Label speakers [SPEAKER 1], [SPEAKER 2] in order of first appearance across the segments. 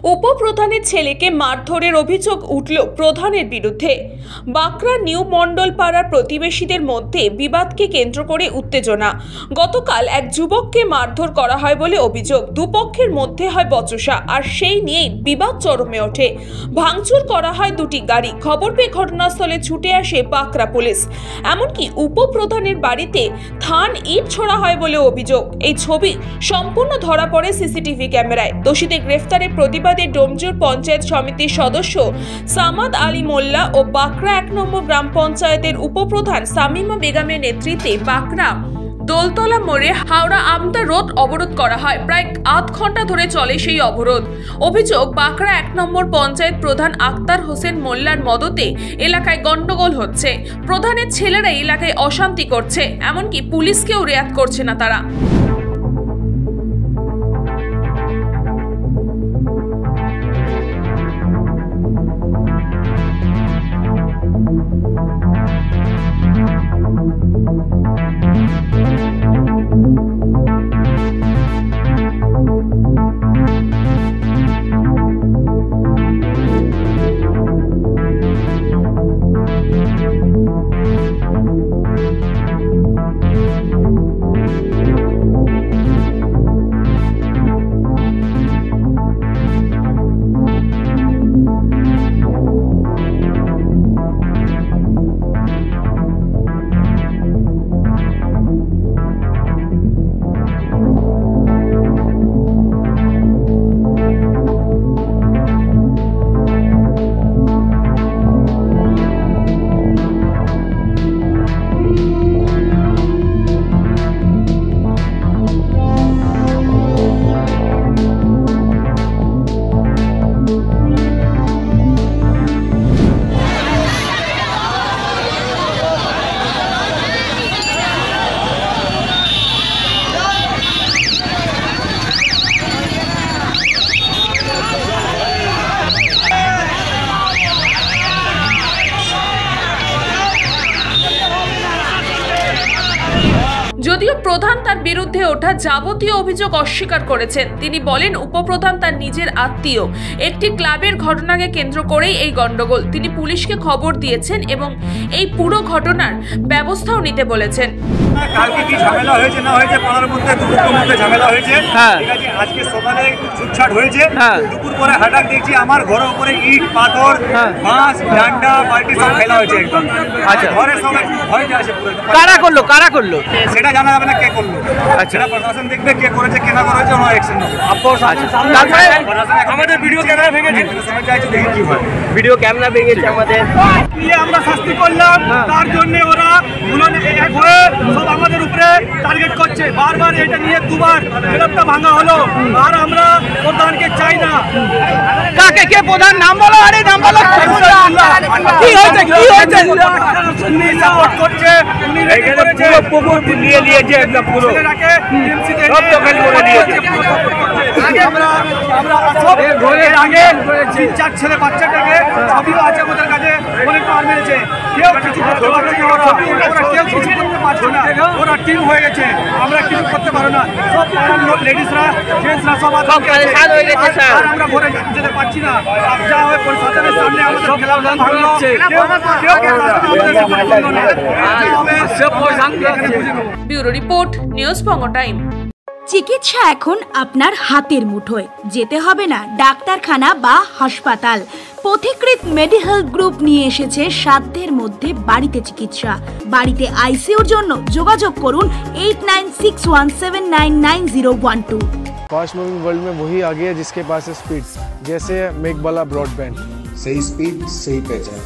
[SPEAKER 1] উপপ্রধানের ছেলেকে মারধরের অভিযোগ উঠল প্রধানের বিরুদ্ধে। বাঁকড়া নিউ মণ্ডলপাড়ার প্রতিবেশীদের মধ্যে বিবাদকে কেন্দ্র করে উত্তেজনা। গতকাল এক যুবককে মারধর করা হয় বলে অভিযোগ। দুপক্ষের মধ্যে হয় বচসা, আর সেই নিয়েই বিবাদ চরমে ওঠে। ভাঙচুর করা হয় দুটি গাড়ি। খবর পেয়ে ঘটনাস্থলে ছুটে আসে বাঁকড়া পুলিশ। এমনকি উপপ্রধানের বাড়িতে থান ইট ছোড়া হয় বলে অভিযোগ। এই ছবি সম্পূর্ণ ধরা পড়ে সিসিটিভি ক্যামেরায়। দোষীদের গ্রেফতারে প্রতিবাদে ডোমজুর পঞ্চায়েত সমিতির সদস্য সামাদ আলী মোল্লা ও বাঁকড়া ১ নম্বর গ্রাম পঞ্চায়েতের উপপ্রধান সামিমা বেগমের নেতৃত্বে বাঁকড়া দোলতলা মোড়ে হাওড়া আমতা রোড অবরোধ করা হয়। প্রায় আধ ঘন্টা ধরে চলে সেই অবরোধ। অভিযোগ, বাঁকড়া ১ নম্বর পঞ্চায়েত প্রধান আক্তার হোসেন মোল্লার মদতে এলাকায় গন্ডগোল হচ্ছে। প্রধানের ছেলেরা এলাকায় অশান্তি করছে, এমনকি পুলিশকেও রেয়াত করছে না তারা। যদিও প্রধান তার বিরুদ্ধে ওঠা যাবতীয় অভিযোগ অস্বীকার করেছেন। তিনি বলেন, উপপ্রধান তার নিজের আত্মীয়। একটি ক্লাবের ঘটনাকে কেন্দ্র করেই এই গন্ডগোল। তিনি পুলিশকে খবর দিয়েছেন এবং এই পুরো ঘটনার ব্যবস্থাও নিতে বলেছেন।
[SPEAKER 2] কালকে কি ঝামেলা হয়েছে না হয়েছে পাড়ার মধ্যে দুপুরের মধ্যে ঝামেলা হয়েছে। ঠিক আছে, আজকে সকালে ছুটছাট হয়েছে। দুপুর পরে হঠাৎ দেখছি আমার ঘরের উপরে ইট পাথর বাঁশ ডান্ডা বালতি সব ফেলা হয়েছে একদম। আচ্ছা, ঘরে সবাই ভয় আছে পুরো। কারা করলো সেটা জানা যাবে না কে করলো। আচ্ছা, প্রশাসন দেখবে কে করেছে কে না করেছে, ওরা অ্যাকশন নেবে। আমাদের ভিডিও ক্যামেরা ভেঙেছে, সময় চাইছে দেখি কি হয়।
[SPEAKER 3] ভিডিও ক্যামেরা ভেঙেছে আমাদের,
[SPEAKER 2] আমরা শাস্তি করলাম তার জন্য ওরা এক হয়ে সব আমাদের উপরে টার্গেট করছে। বারবার এটা নিয়ে দুবার ক্লাবটা ভাঙা হলো, আর আমরা প্রধানকে চাই না।
[SPEAKER 3] কাকে কে প্রধান নাম বলো, আরে নাম বলো। কি হয়েছে
[SPEAKER 2] উনি সাপোর্ট করছে, উনি রেডি করেছে, পুকুর নিয়ে নিয়েছে একদম পুরো ছেলেটাকে টিএমসিতে সব দখল করে নিয়েছে। আমরা সব ঘরের আগে 3-4 ছেলে বাচ্চাটাকে সবই আছে আমাদের কাছে, অনেক মার মেরেছে। কেউ কিছু করতে পারছে না, ওরা কেউ কিছু করতে পারছে না। ওরা টিম হয়ে গেছে, আমরা কিছু করতে পারো না। সব লেডিসরা জেন্টসরা সব হয়ে গেছে স্যার। আমরা ঘরে যেতে পারছি না। যা হয় প্রশাসনের সামনে আমাদের খেলা ভাঙলো।
[SPEAKER 1] ব্যুরো রিপোর্ট, নিউজ বঙ্গ টাইম।
[SPEAKER 4] চিকিৎসা এখন আপনার হাতের মুঠোয়। যেতে হবে না ডাক্তারখানা বা হাসপাতাল। পথিকৃৎ মেডিহেলথ গ্রুপ নিয়ে এসেছে সাধ্যের মধ্যে বাড়িতে চিকিৎসা। বাড়িতে আইসিইউর জন্য যোগাযোগ করুন 8961799012।
[SPEAKER 5] फास्ट मूविंग वर्ल्ड में वही आ गया जिसके पास है स्पीड, जैसे मेघबाला ब्रॉडबैंड।
[SPEAKER 6] सही स्पीड सही पहचान।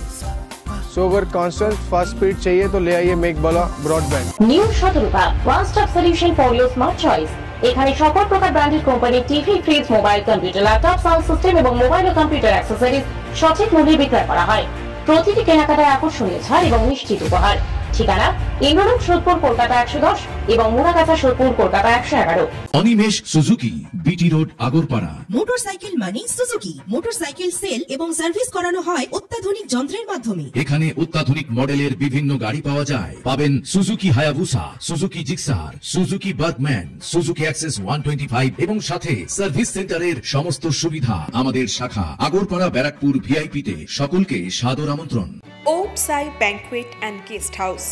[SPEAKER 5] सो अगर कांस्टेंट फास्ट स्पीड चाहिए तो ले आइए Meghbala broadband.
[SPEAKER 7] New Shatarupa one stop solution for your smart choice. এখানে সকল প্রকার ব্র্যান্ডেড কোম্পানির TV, fridge, mobile, computer, laptop, sound system এবং মোবাইল ও কম্পিউটার অ্যাক্সেসরিজ সঠিক মূল্যে বিক্রয় করা হয়। প্রতিটি কেনাকাটায় আকর্ষণীয় ছাড় এবং নিশ্চিত উপহার। ঠিকানা ইন্দ্রলোক সোদপুর কলকাতা 110 এবং Muragachha Sodepur Kolkata 111।
[SPEAKER 8] Animesh Suzuki, BT road, Agarpara.
[SPEAKER 9] Motorcycle মানে সুজুকি। মোটরসাইকেল সেল এবং সার্ভিস করানো হয় অত্যাধুনিক যন্ত্রের মাধ্যমে।
[SPEAKER 8] এখানে অত্যাধুনিক মডেলের বিভিন্ন গাড়ি পাওয়া যায়। পাবেন Suzuki Hayabusa, Suzuki Gixxer, Suzuki Bergman, Suzuki access 125 এবং সাথে সার্ভিস সেন্টারের সমস্ত সুবিধা। আমাদের শাখা আগরপাড়া ব্যারাকপুর ভিআইপি তে। সকলকে সাদর আমন্ত্রণ।
[SPEAKER 1] ওম সাই ব্যাংকুয়েট অ্যান্ড গেস্ট হাউস।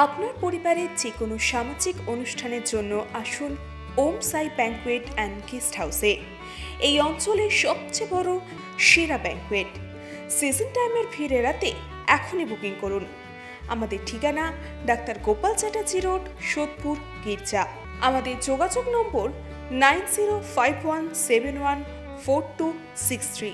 [SPEAKER 1] আপনার পরিবারের যে কোনো সামাজিক অনুষ্ঠানের জন্য আসুন ওম সাই ব্যাংকুয়েট অ্যান্ড গেস্ট হাউসে। এই অঞ্চলের সবচেয়ে বড় সেরা ব্যাংকুয়েট। সিজন টাইমের ভিড় এড়াতে এখনই বুকিং করুন। আমাদের ঠিকানা ডাক্তার গোপাল চ্যাটার্জি রোড, সোদপুর, গির্জা। আমাদের যোগাযোগ নম্বর 9051714263।